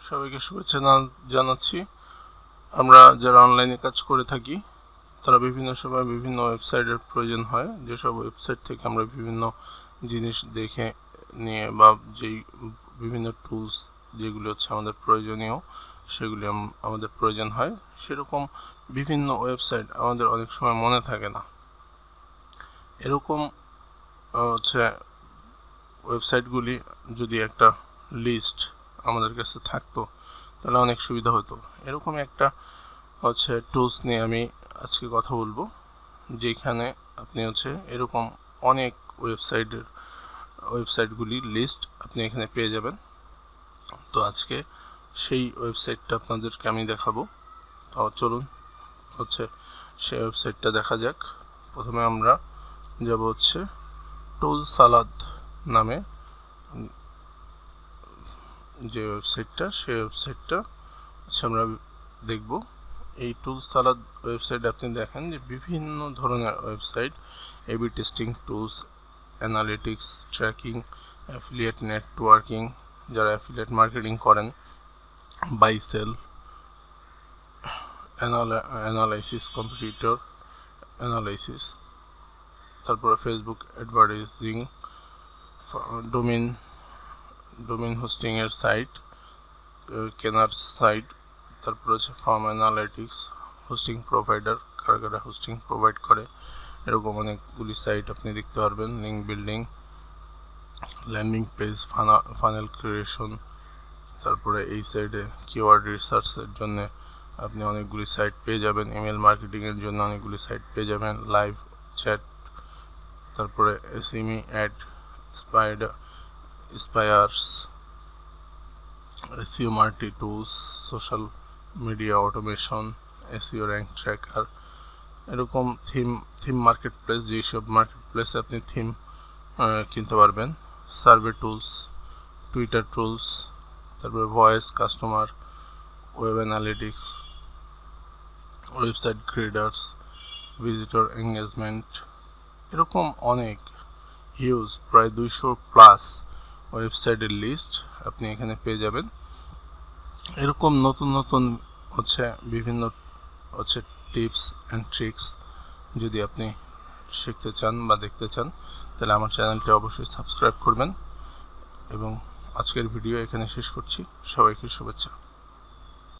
সবাইকে শুভেচ্ছা জানাচ্ছি। আমরা যারা অনলাইনে কাজ করে থাকি তারা বিভিন্ন সময় বিভিন্ন ওয়েবসাইটের প্রয়োজন হয়, যেসব ওয়েবসাইট থেকে আমরা বিভিন্ন জিনিস দেখে নিয়ে বা যেই বিভিন্ন টুলস যেগুলো হচ্ছে আমাদের প্রয়োজনীয় সেগুলি আমাদের প্রয়োজন হয়, সেরকম বিভিন্ন ওয়েবসাইট আমাদের অনেক সময় মনে থাকে না। এরকম হচ্ছে ওয়েবসাইটগুলি যদি একটা লিস্ট আমাদের কাছে থাকতো তাহলে অনেক সুবিধা হতো। এরকম একটা হচ্ছে টুলস নিয়ে আমি আজকে কথা বলবো, যেখানে আপনি হচ্ছে এরকম অনেক ওয়েবসাইটগুলি লিস্ট আপনি এখানে পেয়ে যাবেন। তো আজকে সেই ওয়েবসাইটটা আপনাদেরকে আমি দেখাবো। তো চলুন হচ্ছে সেই ওয়েবসাইটটা দেখা যাক। প্রথমে আমরা যাব হচ্ছে টুলসালাদ নামে যে ওয়েবসাইটটা, সেই ওয়েবসাইটটা হচ্ছে আমরা দেখব। এই টুলসালাদ ওয়েবসাইটে আপনি দেখেন যে বিভিন্ন ধরনের website, AB testing tools, analytics, tracking, affiliate networking, যারা অ্যাফিলিয়েট মার্কেটিং করেন, buy sell, analysis, competitor analysis, তারপরে ফেসবুক অ্যাডভার্টাইজিং, ডোমেইন হোস্টিংয়ের সাইট, কেনার সাইট, তারপর হচ্ছে ফার্ম অ্যানালিটিক্স, হোস্টিং প্রোভাইডার, কারা কারা হোস্টিং প্রোভাইড করে, এরকম অনেকগুলি সাইট আপনি দেখতে পারবেন। Link building, landing page, funnel creation, তারপরে এই সাইডে কিওয়ার্ড রিসার্চের জন্য আপনি অনেকগুলি সাইট পেয়ে যাবেন। ইমেল মার্কেটিংয়ের জন্য অনেকগুলি সাইট পেয়ে যাবেন। লাইভ চ্যাট, তারপরে এসএমই অ্যাড, স্পায়ার্স, SEO multi tools, social media automation, SEO rank tracker, এরকম থিম মার্কেট প্লেস, যেসব মার্কেট প্লেসে আপনি থিম কিনতে পারবেন। সার্ভে টুলস, টুইটার টুলস, তারপরে voice customer, web analytics, website creators, visitor engagement, এরকম অনেক হিউজ প্রায় 200+ ওয়েবসাইটের লিস্ট আপনি এখানে পেয়ে যাবেন। এরকম নতুন নতুন হচ্ছে বিভিন্ন হচ্ছে টিপস অ্যান্ড ট্রিক্স যদি আপনি শিখতে চান বা দেখতে চান, তাহলে আমার চ্যানেলটি অবশ্যই সাবস্ক্রাইব করবেন। এবং আজকের ভিডিও এখানে শেষ করছি। সবাইকে শুভেচ্ছা।